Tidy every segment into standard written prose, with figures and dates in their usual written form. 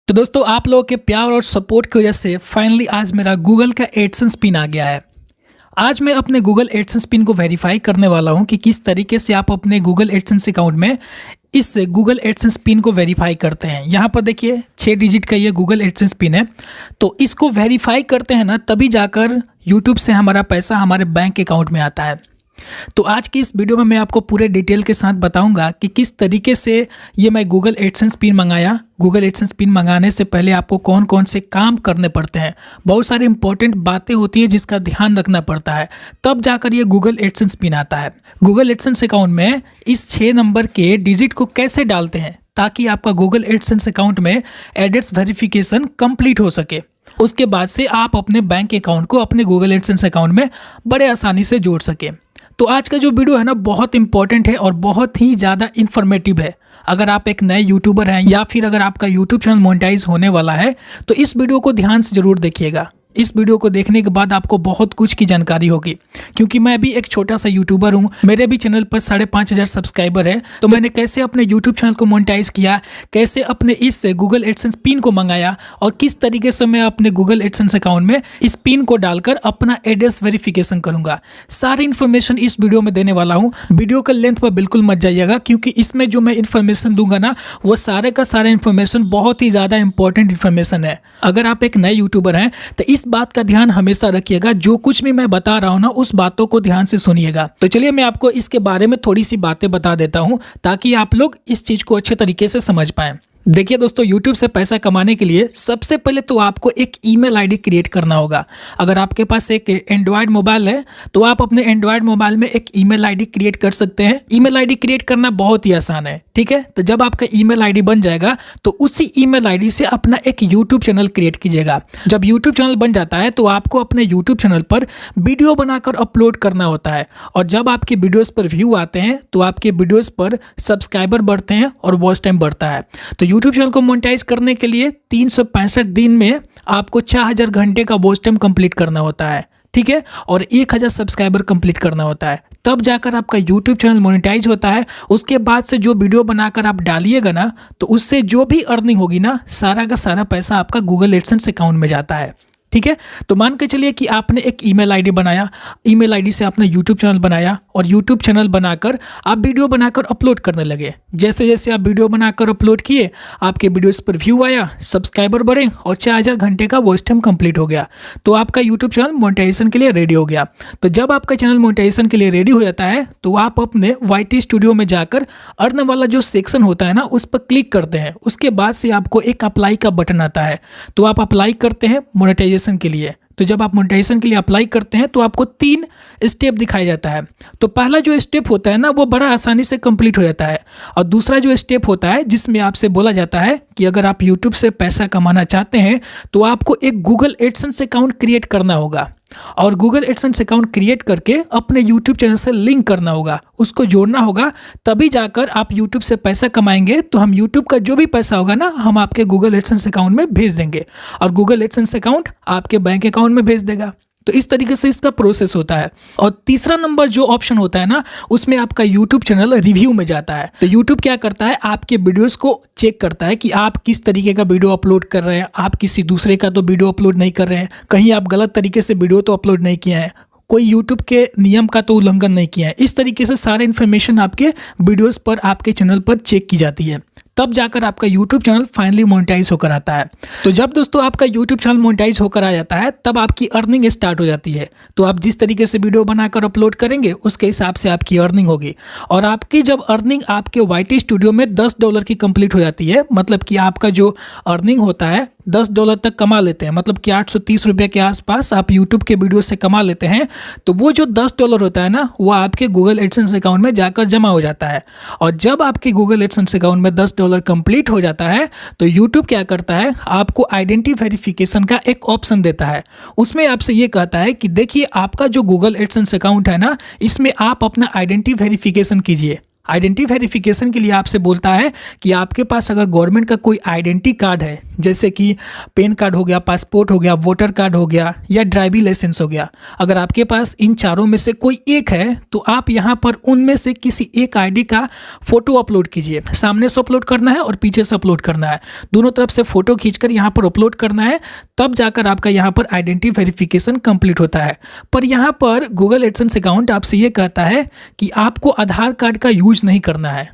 तो दोस्तों आप लोगों के प्यार और सपोर्ट की वजह से फाइनली आज मेरा गूगल का एडसेंस पिन आ गया है। आज मैं अपने गूगल एडसेंस पिन को वेरीफाई करने वाला हूं कि किस तरीके से आप अपने गूगल एडसेंस अकाउंट में इस गूगल एडसेंस पिन को वेरीफाई करते हैं। यहाँ पर देखिए 6 डिजिट का ये गूगल एडसेंस पिन है। तो इसको वेरीफाई करते हैं ना, तभी जाकर यूट्यूब से हमारा पैसा हमारे बैंक अकाउंट में आता है। तो आज की इस वीडियो में मैं आपको पूरे डिटेल के साथ बताऊंगा कि किस तरीके से ये मैं गूगल एडसेंस पिन मंगाया। गूगल एडसेंस पिन मंगाने से पहले आपको कौन कौन से काम करने पड़ते हैं, बहुत सारी इंपॉर्टेंट बातें होती है जिसका ध्यान रखना पड़ता है, तब जाकर ये गूगल एडसेंस पिन आता है। गूगल एडसेंस अकाउंट में इस 6 नंबर के डिजिट को कैसे डालते हैं ताकि आपका गूगल एडसेंस अकाउंट में एड्रेस वेरिफिकेशन कंप्लीट हो सके। उसके बाद से आप अपने बैंक अकाउंट को अपने गूगल एडसेंस अकाउंट में बड़े आसानी से जोड़ सके। तो आज का जो वीडियो है ना, बहुत इंपॉर्टेंट है और बहुत ही ज़्यादा इन्फॉर्मेटिव है। अगर आप एक नए यूट्यूबर हैं या फिर अगर आपका यूट्यूब चैनल मोनेटाइज होने वाला है तो इस वीडियो को ध्यान से ज़रूर देखिएगा। इस वीडियो को देखने के बाद आपको बहुत कुछ की जानकारी होगी, क्योंकि मैं भी एक छोटा सा यूट्यूबर हूँ। मेरे भी चैनल पर 5,500 सब्सक्राइबर है। तो मैंने कैसे अपने यूट्यूब चैनल को मोनेटाइज किया, कैसे अपने इस गूगल एडसेंस पिन को मंगाया और किस तरीके से मैं अपने गूगल एडसेंस अकाउंट में इस पिन को डालकर अपना एड्रेस वेरिफिकेशन करूंगा, सारी इन्फॉर्मेशन इस वीडियो में देने वाला हूँ। वीडियो का लेंथ पर बिल्कुल मत जाइएगा, क्योंकि इसमें जो मैं इन्फॉर्मेशन दूंगा ना, वो सारे का सारा इन्फॉर्मेशन बहुत ही ज़्यादा इंपॉर्टेंट इन्फॉर्मेशन है। अगर आप एक नए यूट्यूबर हैं तो इस बात का ध्यान हमेशा रखिएगा, जो कुछ भी मैं बता रहा हूं ना, उस बातों को ध्यान से सुनिएगा। तो चलिए मैं आपको इसके बारे में थोड़ी सी बातें बता देता हूं ताकि आप लोग इस चीज को अच्छे तरीके से समझ पाएं। देखिए दोस्तों, YouTube से पैसा कमाने के लिए सबसे पहले तो आपको एक ईमेल आईडी क्रिएट करना होगा। अगर आपके पास एक एंड्रॉयड मोबाइल है तो आप अपने एंड्रॉयड मोबाइल में एक ईमेल आईडी क्रिएट कर सकते हैं। ईमेल आईडी क्रिएट करना बहुत ही आसान है, ठीक है। तो जब आपका ईमेल आईडी बन जाएगा तो उसी ईमेल आईडी से अपना एक यूट्यूब चैनल क्रिएट कीजिएगा। जब यूट्यूब चैनल बन जाता है तो आपको अपने यूट्यूब चैनल पर वीडियो बनाकर अपलोड करना होता है, और जब आपके वीडियोज़ पर व्यू आते हैं तो आपके वीडियोज़ पर सब्सक्राइबर बढ़ते हैं और वॉच टाइम बढ़ता है। तो यूट्यूब चैनल को मोनेटाइज करने के लिए 365 दिन में आपको 4000 घंटे का वॉच टाइम कंप्लीट करना होता है, ठीक है, और 1000 सब्सक्राइबर कंप्लीट करना होता है, तब जाकर आपका यूट्यूब चैनल मोनेटाइज होता है। उसके बाद से जो वीडियो बनाकर आप डालिएगा ना, तो उससे जो भी अर्निंग होगी ना, सारा का सारा पैसा आपका गूगल एडसेंस अकाउंट में जाता है, ठीक है। तो मान के चलिए कि आपने एक ईमेल आईडी बनाया, ईमेल आईडी से आपने यूट्यूब चैनल बनाया और यूट्यूब चैनल बनाकर आप वीडियो बनाकर अपलोड करने लगे। जैसे जैसे आप वीडियो बनाकर अपलोड किए, आपके वीडियोस पर व्यू आया, सब्सक्राइबर बढ़े और 4000 घंटे का वॉच टाइम कंप्लीट हो गया, तो आपका यूट्यूब चैनल मोनेटाइजेशन के लिए रेडी हो गया। तो जब आपका चैनल मोनेटाइजेशन के लिए रेडी हो जाता है तो आप अपने YT स्टूडियो में जाकर अर्न वाला जो सेक्शन होता है ना, उस पर क्लिक करते हैं। उसके बाद से आपको एक अप्लाई का बटन आता है, तो आप अप्लाई करते हैं मोनेटाइजेशन के लिए। तो जब आप मोनेटाइजेशन के लिए अप्लाई करते हैं तो आपको 3 स्टेप दिखाया जाता है। तो पहला जो स्टेप होता है ना, वो बड़ा आसानी से कंप्लीट हो जाता है, और दूसरा जो स्टेप होता है जिसमें आपसे बोला जाता है कि अगर आप यूट्यूब से पैसा कमाना चाहते हैं तो आपको एक गूगल एडसेंस अकाउंट क्रिएट करना होगा, और गूगल एडसेंस अकाउंट क्रिएट करके अपने यूट्यूब चैनल से लिंक करना होगा, उसको जोड़ना होगा, तभी जाकर आप यूट्यूब से पैसा कमाएंगे। तो हम यूट्यूब का जो भी पैसा होगा ना, हम आपके गूगल एडसेंस अकाउंट में भेज देंगे और गूगल एडसेंस अकाउंट आपके बैंक अकाउंट में भेज देगा। तो इस तरीके से इसका प्रोसेस होता है। और तीसरा नंबर जो ऑप्शन होता है ना, उसमें आपका यूट्यूब चैनल रिव्यू में जाता है। तो यूट्यूब क्या करता है, आपके वीडियोस को चेक करता है कि आप किस तरीके का वीडियो अपलोड कर रहे हैं। आप किसी दूसरे का तो वीडियो अपलोड नहीं कर रहे हैं, कहीं आप गलत तरीके से वीडियो तो अपलोड नहीं किए हैं, कोई यूट्यूब के नियम का तो उल्लंघन नहीं किया है। इस तरीके से सारे इन्फॉर्मेशन आपके वीडियोस पर, आपके चैनल पर चेक की जाती है, तब जाकर आपका यूट्यूब चैनल फाइनली मोनेटाइज होकर आता है। तो जब दोस्तों आपका यूट्यूब चैनल मोनेटाइज होकर आ जाता है, तब आपकी अर्निंग स्टार्ट हो जाती है। तो आप जिस तरीके से वीडियो बनाकर अपलोड करेंगे उसके हिसाब से आपकी अर्निंग होगी, और आपकी जब अर्निंग आपके YT स्टूडियो में $10 की कंप्लीट हो जाती है, मतलब कि आपका जो अर्निंग होता है $10 तक कमा लेते हैं, मतलब कि 830 रुपये के आसपास आप यूट्यूब के वीडियो से कमा लेते हैं। तो वो जो $10 होता है ना, वो आपके गूगल एडसेंस अकाउंट में जाकर जमा हो जाता है। और जब आपके गूगल एडसेंस अकाउंट में $10 कंप्लीट हो जाता है तो यूट्यूब क्या करता है, आपको आइडेंटिटी वेरिफिकेशन का एक ऑप्शन देता है। उसमें आपसे ये कहता है कि देखिए, आपका जो गूगल एडसेंस अकाउंट है ना, इसमें आप अपना आइडेंटिटी वेरिफिकेशन कीजिए। आइडेंटिटी वेरिफिकेशन के लिए आपसे बोलता है कि आपके पास अगर गवर्नमेंट का कोई आइडेंटिटी कार्ड है, जैसे कि पैन कार्ड हो गया, पासपोर्ट हो गया, वोटर कार्ड हो गया या ड्राइविंग लाइसेंस हो गया, अगर आपके पास इन चारों में से कोई एक है तो आप यहाँ पर उनमें से किसी एक आईडी का फोटो अपलोड कीजिए। सामने से अपलोड करना है और पीछे से अपलोड करना है, दोनों तरफ से फोटो खींचकर यहाँ पर अपलोड करना है, तब जाकर आपका यहाँ पर आइडेंटिटी वेरिफिकेशन कंप्लीट होता है। पर यहाँ पर गूगल एडसेंस अकाउंट आपसे ये कहता है कि आपको आधार कार्ड का यूज नहीं करना है।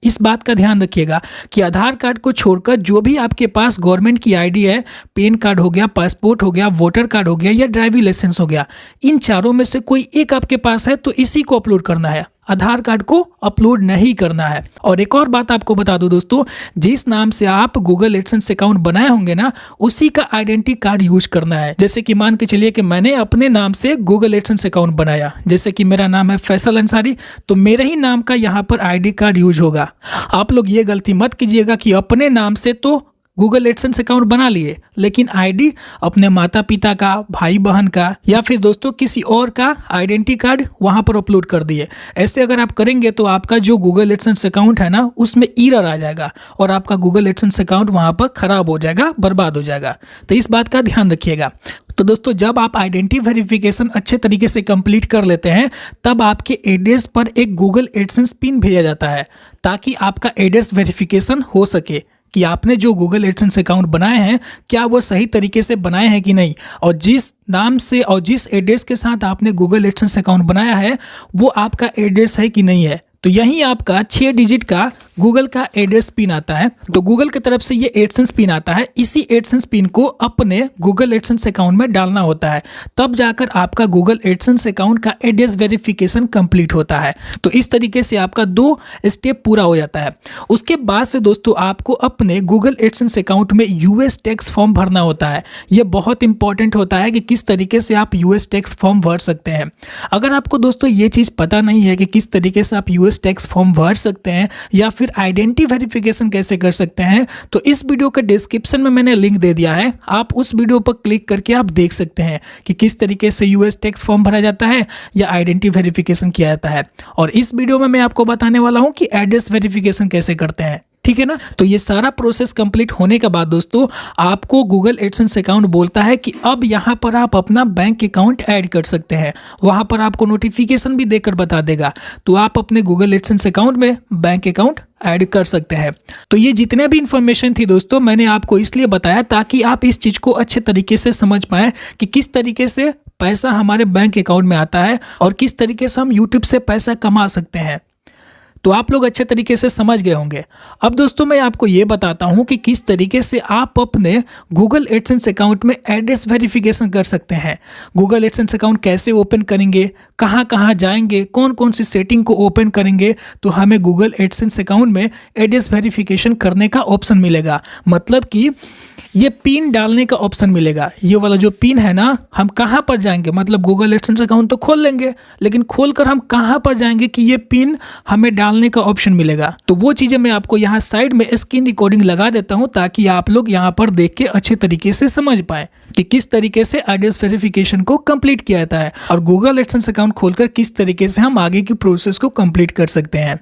इस बात का ध्यान रखिएगा कि आधार कार्ड को छोड़कर जो भी आपके पास गवर्नमेंट की आईडी है, पैन कार्ड हो गया, पासपोर्ट हो गया, वोटर कार्ड हो गया या ड्राइविंग लाइसेंस हो गया, इन चारों में से कोई एक आपके पास है तो इसी को अपलोड करना है, आधार कार्ड को अपलोड नहीं करना है। और एक और बात आपको बता दूं दोस्तों, जिस नाम से आप गूगल एडसेंस अकाउंट बनाए होंगे ना, उसी का आइडेंटिटी कार्ड यूज करना है। जैसे कि मान के चलिए कि मैंने अपने नाम से गूगल एडसेंस अकाउंट बनाया, जैसे कि मेरा नाम है फैसल अंसारी, तो मेरे ही नाम का यहाँ पर आईडी कार्ड यूज होगा। आप लोग ये गलती मत कीजिएगा कि अपने नाम से तो गूगल एडसेंस अकाउंट बना लिए, लेकिन आईडी अपने माता पिता का, भाई बहन का या फिर दोस्तों किसी और का आइडेंटिटी कार्ड वहां पर अपलोड कर दिए। ऐसे अगर आप करेंगे तो आपका जो गूगल एडसेंस अकाउंट है ना, उसमें एरर आ जाएगा और आपका गूगल एडसेंस अकाउंट वहां पर खराब हो जाएगा, बर्बाद हो जाएगा। तो इस बात का ध्यान रखिएगा। तो दोस्तों, जब आप आइडेंटिटी वेरिफिकेशन अच्छे तरीके से कंप्लीट कर लेते हैं, तब आपके एड्रेस पर एक गूगल एडसेंस पिन भेजा जाता है, ताकि आपका एड्रेस वेरिफिकेशन हो सके कि आपने जो गूगल एडसेंस अकाउंट बनाए हैं क्या वो सही तरीके से बनाए हैं कि नहीं, और जिस नाम से और जिस एड्रेस के साथ आपने गूगल एडसेंस अकाउंट बनाया है वो आपका एड्रेस है कि नहीं है। तो यहीं आपका 6 डिजिट का गूगल का एड्रेस पिन आता है। तो गूगल की तरफ से ये एडसेंस पिन आता है, इसी एडसेंस पिन को अपने गूगल एडसेंस अकाउंट में डालना होता है, तब जाकर आपका गूगल एडसेंस अकाउंट का एड्रेस वेरिफिकेशन कंप्लीट होता है। तो इस तरीके से आपका 2 स्टेप पूरा हो जाता है। उसके बाद से दोस्तों आपको अपने गूगल एडसेंस अकाउंट में यूएस टैक्स फॉर्म भरना होता है। यह बहुत इंपॉर्टेंट होता है कि किस तरीके से आप यूएस टैक्स फॉर्म भर सकते हैं। अगर आपको दोस्तों ये चीज़ पता नहीं है कि किस तरीके से आप यूएस टैक्स फॉर्म भर सकते हैं या फिर आइडेंटिटी वेरिफिकेशन कैसे कर सकते हैं, तो इस वीडियो के डिस्क्रिप्शन में मैंने लिंक दे दिया है, आप उस वीडियो पर क्लिक करके आप देख सकते हैं कि किस तरीके से यूएस टैक्स फॉर्म भरा जाता है या आइडेंटिटी वेरिफिकेशन किया जाता है। और इस वीडियो में मैं आपको बताने वाला हूं कि एड्रेस वेरिफिकेशन कैसे करते हैं, ठीक है ना। तो ये सारा प्रोसेस कंप्लीट होने के बाद दोस्तों आपको गूगल एडसेंस अकाउंट बोलता है कि अब यहाँ पर आप अपना बैंक अकाउंट ऐड कर सकते हैं। वहाँ पर आपको नोटिफिकेशन भी देकर बता देगा, तो आप अपने गूगल एडसेंस अकाउंट में बैंक अकाउंट ऐड कर सकते हैं। तो ये जितने भी इंफॉर्मेशन थी दोस्तों मैंने आपको इसलिए बताया ताकि आप इस चीज़ को अच्छे तरीके से समझ पाएँ कि किस तरीके से पैसा हमारे बैंक अकाउंट में आता है और किस तरीके से हम यूट्यूब से पैसा कमा सकते हैं। तो आप लोग अच्छे तरीके से समझ गए होंगे। अब दोस्तों मैं आपको ये बताता हूँ कि किस तरीके से आप अपने गूगल एडसेंस अकाउंट में एड्रेस वेरिफिकेशन कर सकते हैं। गूगल एडसेंस अकाउंट कैसे ओपन करेंगे, कहाँ कहाँ जाएंगे, कौन कौन सी सेटिंग को ओपन करेंगे, तो हमें गूगल एडसेंस अकाउंट में एड्रेस वेरिफिकेशन करने का ऑप्शन मिलेगा। मतलब कि ये पिन डालने का ऑप्शन मिलेगा। ये वाला जो पिन है ना, हम कहाँ पर जाएंगे, मतलब गूगल एडसेंस अकाउंट तो खोल लेंगे, लेकिन खोलकर हम कहाँ पर जाएंगे कि ये पिन हमें डालने का ऑप्शन मिलेगा। तो वो चीज़ें मैं आपको यहाँ साइड में स्क्रीन रिकॉर्डिंग लगा देता हूँ ताकि आप लोग यहाँ पर देख के अच्छे तरीके से समझ पाए कि किस तरीके से एड्रेस वेरिफिकेशन को कंप्लीट किया जाता है और गूगल एडसेंस अकाउंट खोलकर किस तरीके से हम आगे की प्रोसेस को कंप्लीट कर सकते हैं।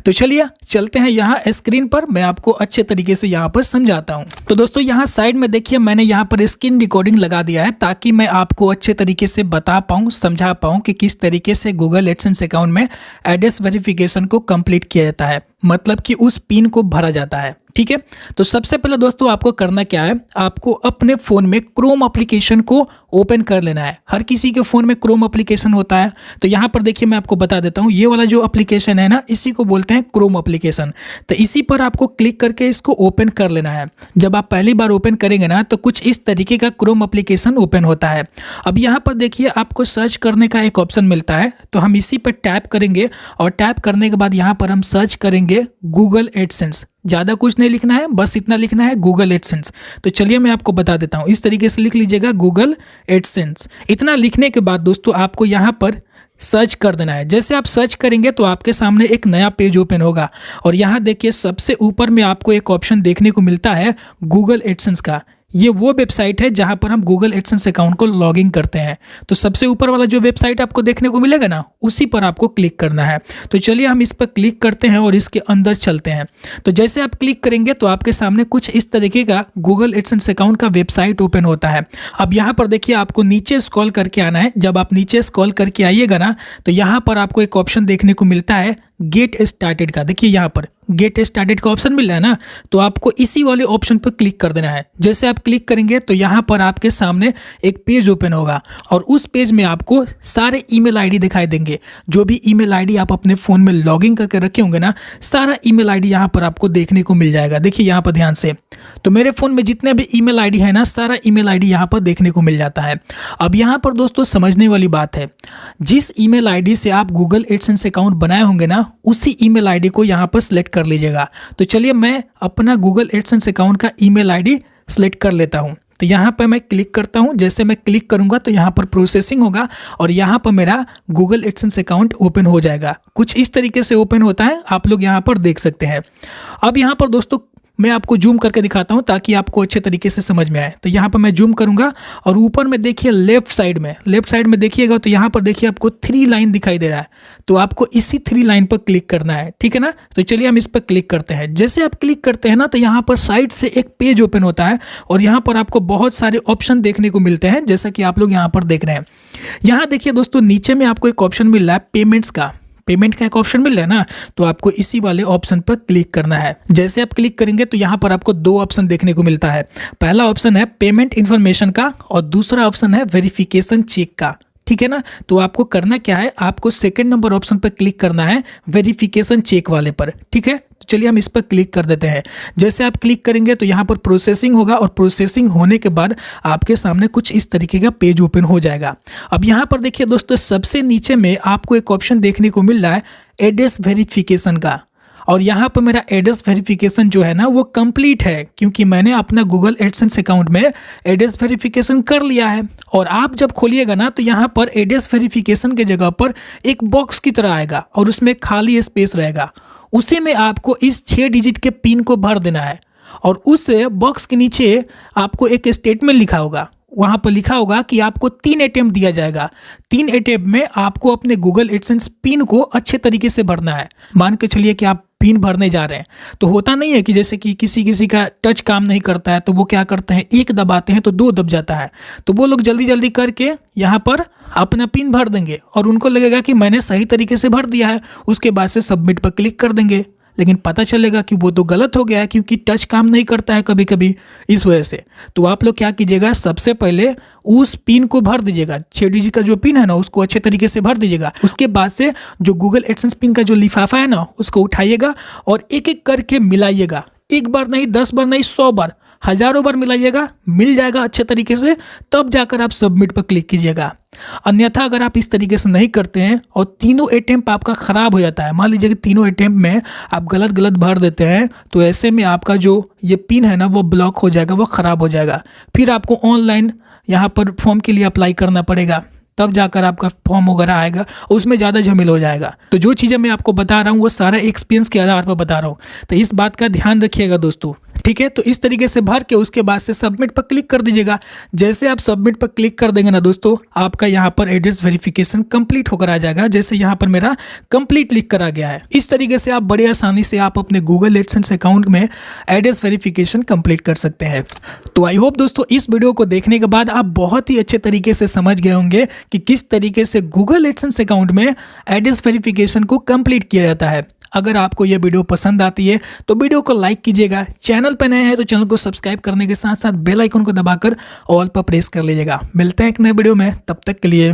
तो चलिए चलते हैं यहाँ स्क्रीन पर, मैं आपको अच्छे तरीके से यहाँ पर समझाता हूँ। तो दोस्तों यहाँ साइड में देखिए मैंने यहाँ पर स्क्रीन रिकॉर्डिंग लगा दिया है ताकि मैं आपको अच्छे तरीके से बता पाऊँ, समझा पाऊँ कि किस तरीके से गूगल एडसेंस अकाउंट में एड्रेस वेरिफिकेशन को कंप्लीट किया जाता है, मतलब कि उस पिन को भरा जाता है। ठीक है, तो सबसे पहले दोस्तों आपको करना क्या है, आपको अपने फ़ोन में क्रोम एप्लीकेशन को ओपन कर लेना है। हर किसी के फ़ोन में क्रोम एप्लीकेशन होता है। तो यहाँ पर देखिए मैं आपको बता देता हूँ, ये वाला जो एप्लीकेशन है ना, इसी को बोलते हैं क्रोम एप्लीकेशन। तो इसी पर आपको क्लिक करके इसको ओपन कर लेना है। जब आप पहली बार ओपन करेंगे ना तो कुछ इस तरीके का क्रोम एप्लीकेशन ओपन होता है। अब यहाँ पर देखिए आपको सर्च करने का एक ऑप्शन मिलता है, तो हम इसी पर टैप करेंगे और टैप करने के बाद यहाँ पर हम सर्च करेंगे गूगल एडसेंस। ज़्यादा कुछ नहीं लिखना है, बस इतना लिखना है गूगल एडसेंस। तो चलिए मैं आपको बता देता हूँ, इस तरीके से लिख लीजिएगा गूगल एडसेंस। इतना लिखने के बाद दोस्तों आपको यहाँ पर सर्च कर देना है। जैसे आप सर्च करेंगे तो आपके सामने एक नया पेज ओपन होगा और यहाँ देखिए सबसे ऊपर में आपको एक ऑप्शन देखने को मिलता है गूगल एडसेंस का। ये वो वेबसाइट है जहां पर हम गूगल एडसेंस अकाउंट को लॉगिन करते हैं। तो सबसे ऊपर वाला जो वेबसाइट आपको देखने को मिलेगा ना, उसी पर आपको क्लिक करना है। तो चलिए हम इस पर क्लिक करते हैं और इसके अंदर चलते हैं। तो जैसे आप क्लिक करेंगे तो आपके सामने कुछ इस तरीके का गूगल एडसेंस अकाउंट का वेबसाइट ओपन होता है। अब यहाँ पर देखिए आपको नीचे स्क्रॉल करके आना है। जब आप नीचे स्क्रॉल करके आइएगा ना, तो यहाँ पर आपको एक ऑप्शन देखने को मिलता है गेट स्टार्टेड का। देखिए यहाँ पर गेट स्टार्टेड का ऑप्शन मिल रहा है ना, तो आपको इसी वाले ऑप्शन पर क्लिक कर देना है। जैसे आप क्लिक करेंगे तो यहाँ पर आपके सामने एक पेज ओपन होगा और उस पेज में आपको सारे ईमेल आईडी दिखाई देंगे। जो भी ईमेल आईडी आप अपने फ़ोन में लॉगिन करके रखे होंगे ना, सारा ईमेल आईडी यहाँ पर आपको देखने को मिल जाएगा। देखिए यहाँ पर ध्यान से, तो मेरे फ़ोन में जितने भी ईमेल आईडी है ना, सारा ईमेल आईडी यहाँ पर देखने को मिल जाता है। अब यहाँ पर दोस्तों समझने वाली बात है, जिस ईमेल आईडी से आप गूगल एडसेंस अकाउंट बनाए होंगे ना, उसी ईमेल आईडी को यहाँ पर सिलेक्ट कर लीजिएगा। तो चलिए मैं अपना गूगल एडसेंस अकाउंट का ईमेल आईडी सिलेक्ट कर लेता हूँ। तो यहाँ पर मैं क्लिक करता हूँ। जैसे मैं क्लिक करूँगा तो यहाँ पर प्रोसेसिंग होगा और यहाँ पर मेरा गूगल एडसेंस अकाउंट ओपन हो जाएगा। कुछ इस तरीके से ओपन होता है, आप लोग यहाँ पर देख सकते हैं। अब यहाँ पर दोस्तों मैं आपको जूम करके दिखाता हूं ताकि आपको अच्छे तरीके से समझ में आए। तो यहाँ पर मैं जूम करूंगा और ऊपर में देखिए लेफ्ट साइड में देखिएगा तो यहाँ पर देखिए आपको 3 लाइन दिखाई दे रहा है। तो आपको इसी 3 लाइन पर क्लिक करना है, ठीक है ना। तो चलिए हम इस पर क्लिक करते हैं। जैसे आप क्लिक करते हैं ना, तो यहाँ पर साइड से एक पेज ओपन होता है और यहाँ पर आपको बहुत सारे ऑप्शन देखने को मिलते हैं, जैसा कि आप लोग यहाँ पर देख रहे हैं। यहाँ देखिए दोस्तों नीचे में आपको एक ऑप्शन मिल रहा है पेमेंट का एक ऑप्शन मिल रहा है ना, तो आपको इसी वाले ऑप्शन पर क्लिक करना है। जैसे आप क्लिक करेंगे तो यहाँ पर आपको 2 ऑप्शन देखने को मिलता है। पहला ऑप्शन है पेमेंट इन्फॉर्मेशन का और दूसरा ऑप्शन है वेरिफिकेशन चेक का, ठीक है ना। तो आपको करना क्या है, आपको सेकंड नंबर ऑप्शन पर क्लिक करना है, वेरिफिकेशन चेक वाले पर, ठीक है। तो चलिए हम इस पर क्लिक कर देते हैं। जैसे आप क्लिक करेंगे तो यहाँ पर प्रोसेसिंग होगा और प्रोसेसिंग होने के बाद आपके सामने कुछ इस तरीके का पेज ओपन हो जाएगा। अब यहाँ पर देखिए दोस्तों सबसे नीचे में आपको एक ऑप्शन देखने को मिल रहा है एड्रेस वेरिफिकेशन का, और यहाँ पर मेरा एड्रेस वेरिफिकेशन जो है ना वो कंप्लीट है, क्योंकि मैंने अपना गूगल एडसेंस अकाउंट में एड्रेस वेरिफिकेशन कर लिया है। और आप जब खोलिएगा ना तो यहाँ पर एड्रेस वेरिफिकेशन के जगह पर एक बॉक्स की तरह आएगा और उसमें खाली स्पेस रहेगा। उसी में आपको इस 6 डिजिट के पिन को भर देना है और उस बॉक्स के नीचे आपको एक स्टेटमेंट लिखा होगा। वहाँ पर लिखा होगा कि आपको 3 अटेम्प्ट दिया जाएगा। 3 अटेम्प्ट में आपको अपने गूगल एडसेंस पिन को अच्छे तरीके से भरना है। मान के चलिए कि आप पिन भरने जा रहे हैं, तो होता नहीं है कि जैसे कि किसी का टच काम नहीं करता है तो वो क्या करते हैं, 1 दबाते हैं तो 2 दब जाता है। तो वो लोग जल्दी जल्दी करके यहाँ पर अपना पिन भर देंगे और उनको लगेगा कि मैंने सही तरीके से भर दिया है। उसके बाद से सबमिट पर क्लिक कर देंगे, लेकिन पता चलेगा कि वो तो गलत हो गया है, क्योंकि टच काम नहीं करता है कभी कभी, इस वजह से। तो आप लोग क्या कीजिएगा, सबसे पहले उस पिन को भर दीजिएगा। 6 डिजिट का जो पिन है ना उसको अच्छे तरीके से भर दीजिएगा। उसके बाद से जो गूगल एडसेंस पिन का जो लिफाफा है ना उसको उठाइएगा और एक एक करके मिलाइएगा। 1 बार नहीं, 10 बार नहीं, 100 बार, हजारों बार मिलाइएगा, मिल जाएगा अच्छे तरीके से, तब जाकर आप सबमिट पर क्लिक कीजिएगा। अन्यथा अगर आप इस तरीके से नहीं करते हैं और तीनों अटेम्प्ट आपका ख़राब हो जाता है, मान लीजिए कि तीनों अटेम्प्ट में आप गलत भर देते हैं, तो ऐसे में आपका जो ये पिन है ना वो ब्लॉक हो जाएगा, वो ख़राब हो जाएगा। फिर आपको ऑनलाइन यहाँ पर फॉर्म के लिए अप्लाई करना पड़ेगा, तब जाकर आपका फॉर्म वगैरह आएगा, उसमें ज़्यादा झमेल हो जाएगा। तो जो चीज़ें मैं आपको बता रहा हूँ वो सारा एक्सपीरियंस के आधार पर बता रहा हूँ, तो इस बात का ध्यान रखिएगा दोस्तों, ठीक है। तो इस तरीके से भर के उसके बाद से सबमिट पर क्लिक कर दीजिएगा। जैसे आप सबमिट पर क्लिक कर देंगे ना दोस्तों, आपका यहाँ पर एड्रेस वेरिफिकेशन कंप्लीट होकर आ जाएगा। जैसे यहाँ पर मेरा कंप्लीट लिख कर आ गया है। इस तरीके से आप बड़ी आसानी से आप अपने गूगल एडसेंस अकाउंट में एड्रेस वेरिफिकेशन कंप्लीट कर सकते हैं। तो आई होप दोस्तों इस वीडियो को देखने के बाद आप बहुत ही अच्छे तरीके से समझ गए होंगे कि किस तरीके से गूगल एडसेंस अकाउंट में एड्रेस वेरिफिकेशन को कंप्लीट किया जाता है। अगर आपको यह वीडियो पसंद आती है तो वीडियो को लाइक कीजिएगा, चैनल पर नए हैं तो चैनल को सब्सक्राइब करने के साथ साथ बेल आइकन को दबाकर ऑल पर प्रेस कर लीजिएगा। मिलते हैं एक नए वीडियो में, तब तक के लिए